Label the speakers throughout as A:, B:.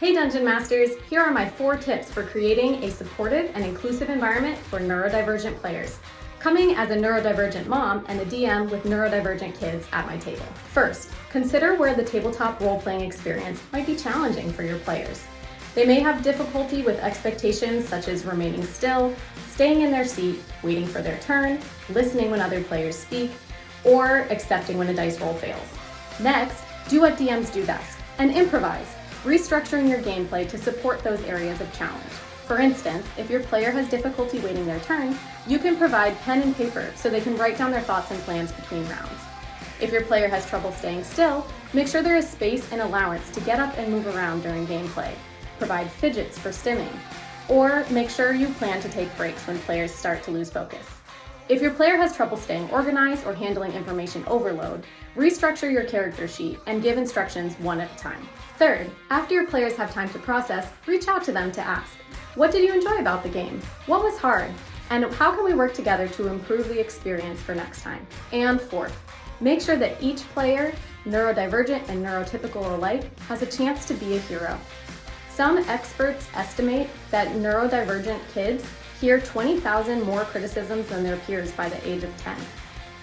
A: Hey Dungeon Masters, here are my 4 tips for creating a supportive and inclusive environment for neurodivergent players. Coming as a neurodivergent mom and a DM with neurodivergent kids at my table. First, consider where the tabletop role-playing experience might be challenging for your players. They may have difficulty with expectations such as remaining still, staying in their seat, waiting for their turn, listening when other players speak, or accepting when a dice roll fails. Next, do what DMs do best and improvise, restructuring your gameplay to support those areas of challenge. For instance, if your player has difficulty waiting their turn, you can provide pen and paper so they can write down their thoughts and plans between rounds. If your player has trouble staying still, make sure there is space and allowance to get up and move around during gameplay. Provide fidgets for stimming, or make sure you plan to take breaks when players start to lose focus. If your player has trouble staying organized or handling information overload, restructure your character sheet and give instructions one at a time. Third, after your players have time to process, reach out to them to ask, what did you enjoy about the game? What was hard? And how can we work together to improve the experience for next time? And fourth, make sure that each player, neurodivergent and neurotypical alike, has a chance to be a hero. Some experts estimate that neurodivergent kids hear 20,000 more criticisms than their peers by the age of 10.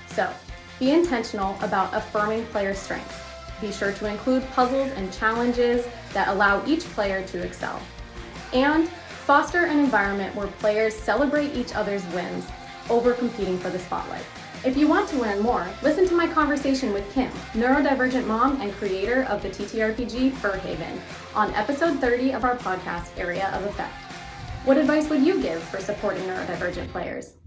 A: So, be intentional about affirming player strengths. Be sure to include puzzles and challenges that allow each player to excel. And foster an environment where players celebrate each other's wins over competing for the spotlight. If you want to learn more, listen to my conversation with Kim, neurodivergent mom and creator of the TTRPG Fur Haven, on episode 30 of our podcast, Area of Effect. What advice would you give for supporting neurodivergent players?